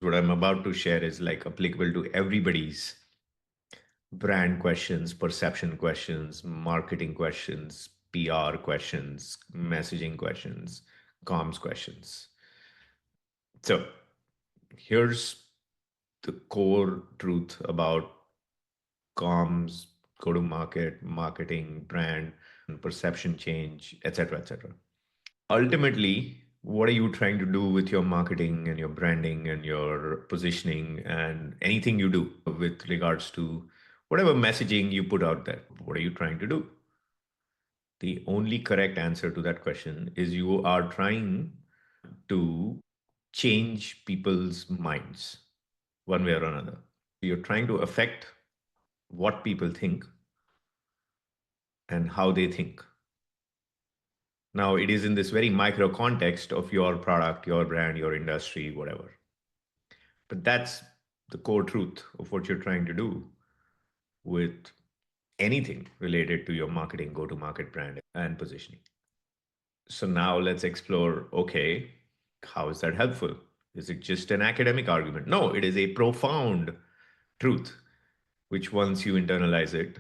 What I'm about to share is like applicable to everybody's brand questions, perception questions, marketing questions, PR questions, messaging questions, comms questions. So here's the core truth about comms, go to market, marketing, brand, perception change, etc., etc. Ultimately, what are you trying to do with your marketing and your branding and your positioning and anything you do with regards to whatever messaging you put out there? What are you trying to do? The only correct answer to that question is you are trying to change people's minds one way or another. You're trying to affect what people think and how they think. Now, it is in this very micro context of your product, your brand, your industry, whatever. But that's the core truth of what you're trying to do with anything related to your marketing, go to market brand, and positioning. So now let's explore okay, how is that helpful? Is it just an academic argument? No, it is a profound truth, which once you internalize it,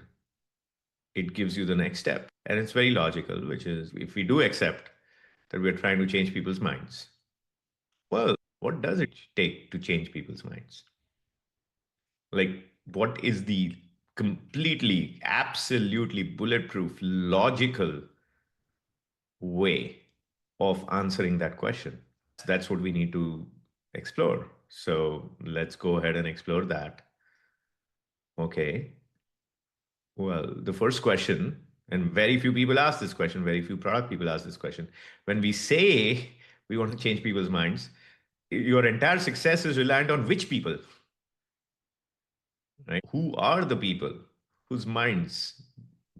it gives you the next step. And it's very logical, which is if we do accept that we're trying to change people's minds, well, what does it take to change people's minds? Like, what is the completely, absolutely bulletproof, logical way of answering that question? That's what we need to explore. So let's go ahead and explore that. Okay. Well, the first question, and very few people ask this question, very few product people ask this question. When we say we want to change people's minds, your entire success is reliant on which people, right? Who are the people whose minds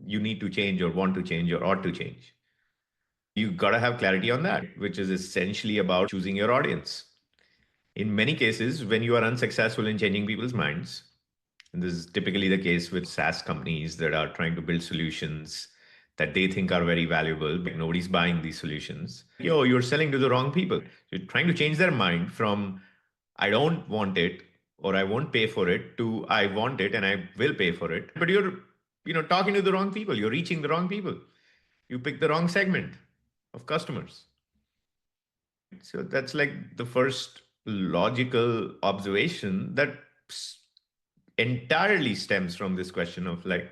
you need to change or want to change or ought to change? You got to have clarity on that, which is essentially about choosing your audience. In many cases, when you are unsuccessful in changing people's minds, and this is typically the case with SaaS companies that are trying to build solutions that they think are very valuable, but nobody's buying these solutions. You're selling to the wrong people. You're trying to change their mind from I don't want it or I won't pay for it to I want it and I will pay for it. But you're talking to the wrong people. You're reaching the wrong people. You pick the wrong segment of customers. So that's like the first logical observation that entirely stems from this question of like,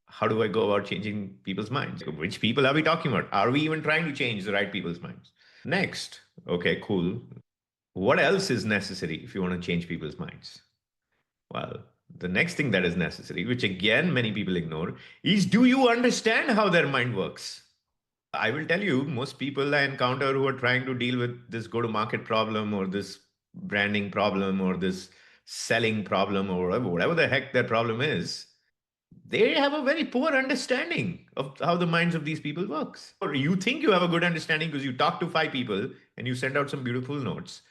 how do I go about changing people's minds? Which people are we talking about? Are we even trying to change the right people's minds? Next, okay, cool. What else is necessary if you want to change people's minds? Well, the next thing that is necessary, which again many people ignore, is do you understand how their mind works? I will tell you, most people I encounter who are trying to deal with this go to market problem or this branding problem or this selling problem or whatever the heck their problem is, they have a very poor understanding of how the minds of these people works. Or you think you have a good understanding because you talk to five people and you send out some beautiful notes,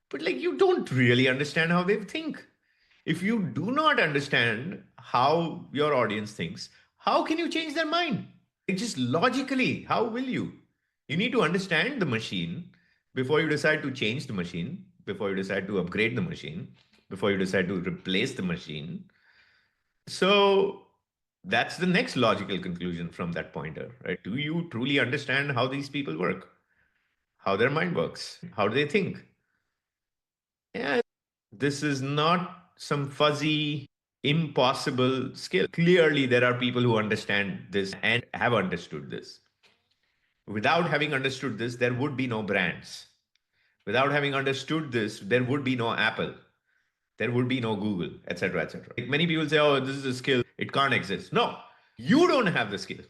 but like you don't really understand how they think. If you do not understand how your audience thinks, how can you change their mind? It's just logically, how will you? You need to understand the machine before you decide to change the machine, before you decide to upgrade the machine, before you decide to replace the machine. So that's the next logical conclusion from that pointer, right? Do you truly understand how these people work, how their mind works, how do they think? Yeah, this is not some fuzzy, impossible skill. Clearly, there are people who understand this and have understood this. Without having understood this, there would be no brands. Without having understood this, there would be no Apple. There would be no Google, etc., etc. Like many people say, oh, this is a skill, it can't exist. No, you don't have the skill.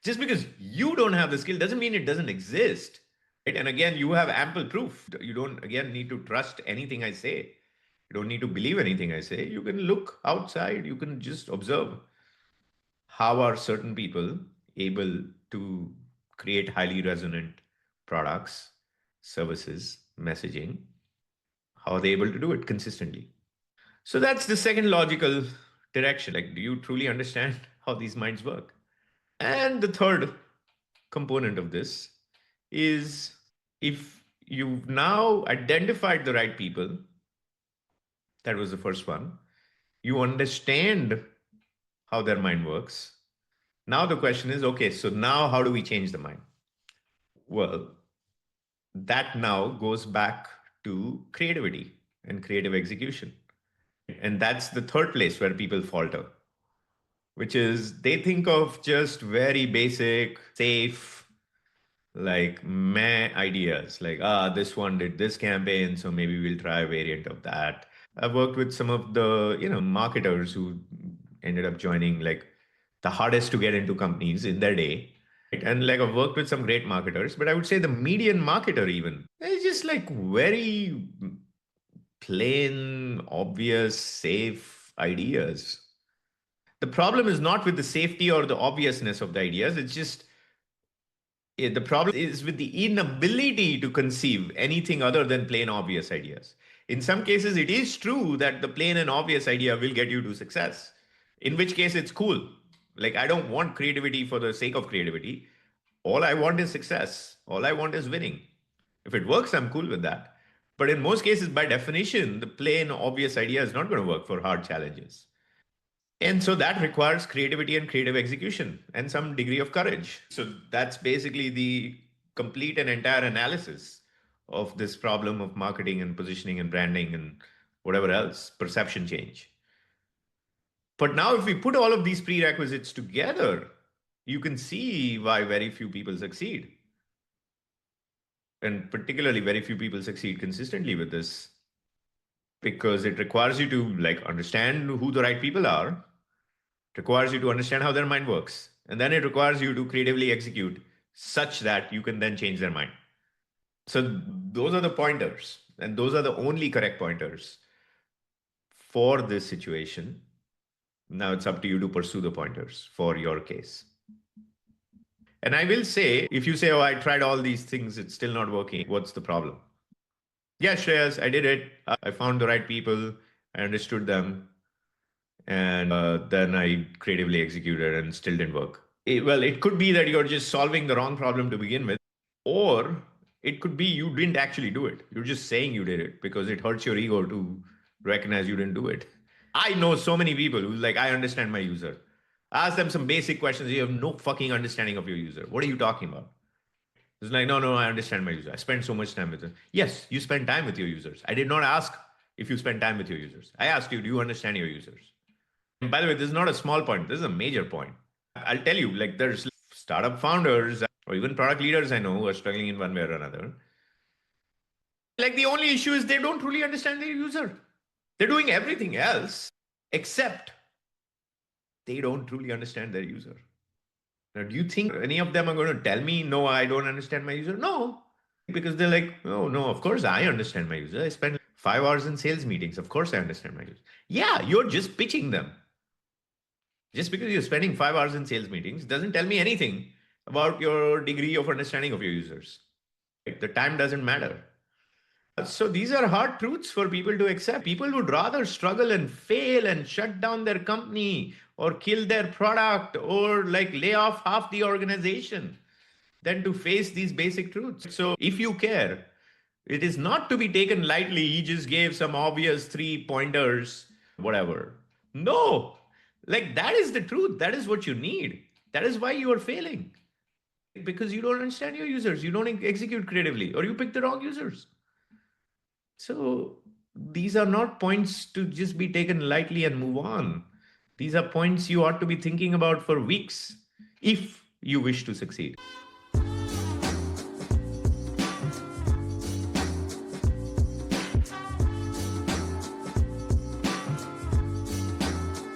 Just because you don't have the skill doesn't mean it doesn't exist. Right? And again, you have ample proof. You don't, again, need to trust anything I say. You don't need to believe anything I say. You can look outside, you can just observe how are certain people able to create highly resonant products, services, messaging. How are they able to do it consistently? So that's the second logical direction. Like, do you truly understand how these minds work? And the third component of this is if you've now identified the right people, That was the first one. You understand how their mind works. Now the question is, okay, so now how do we change the mind? Well, that now goes back to creativity and creative execution. And that's the third place where people falter, which is they think of just very basic, safe, like meh ideas, like, this one did this campaign, so maybe we'll try a variant of that. I've worked with some of the, marketers who ended up joining like the hardest to get into companies in their day. Right? And like I've worked with some great marketers, but I would say the median marketer even is just like very plain, obvious, safe ideas. The problem is not with the safety or the obviousness of the ideas. It's just the problem is with the inability to conceive anything other than plain obvious ideas. In some cases, it is true that the plain and obvious idea will get you to success, in which case it's cool. Like, I don't want creativity for the sake of creativity. All I want is success. All I want is winning. If it works, I'm cool with that. But in most cases, by definition, the plain obvious idea is not going to work for hard challenges. And so that requires creativity and creative execution and some degree of courage. So that's basically the complete and entire analysis of this problem of marketing and positioning and branding and whatever else, perception change. But now, if we put all of these prerequisites together, you can see why very few people succeed. And particularly, very few people succeed consistently with this because it requires you to like understand who the right people are, requires you to understand how their mind works, and then it requires you to creatively execute such that you can then change their mind. So those are the pointers, and those are the only correct pointers for this situation. Now it's up to you to pursue the pointers for your case. And I will say, if you say, oh, I tried all these things, it's still not working, what's the problem? Yeah, Shreyas, I did it. I found the right people, I understood them, and then I creatively executed and still didn't work. Well, it could be that you're just solving the wrong problem to begin with, or it could be you didn't actually do it. You're just saying you did it because it hurts your ego to recognize you didn't do it. I know so many people who's like, I understand my user. Ask them some basic questions. You have no fucking understanding of your user. What are you talking about? It's like, no, no, I understand my user. I spend so much time with them. Yes, you spend time with your users. I did not ask if you spend time with your users. I asked you, do you understand your users? And by the way, this is not a small point. This is a major point. I'll tell you, like, there's startup founders or even product leaders I know who are struggling in one way or another. Like, the only issue is they don't truly understand their user. They're doing everything else except they don't truly understand their user. Now, do you think any of them are going to tell me, no, I don't understand my user? No, because they're like, oh, no, of course I understand my user. I spend 5 hours in sales meetings. Of course I understand my user. Yeah, you're just pitching them. Just because you're spending 5 hours in sales meetings doesn't tell me anything about your degree of understanding of your users. Right? The time doesn't matter. So these are hard truths for people to accept. People would rather struggle and fail and shut down their company or kill their product or like lay off half the organization than to face these basic truths. So if you care, it is not to be taken lightly. He just gave some obvious 3 pointers, whatever. No, like that is the truth. That is what you need. That is why you are failing because you don't understand your users. You don't execute creatively or you pick the wrong users. So these are not points to just be taken lightly and move on. These are points you ought to be thinking about for weeks if you wish to succeed.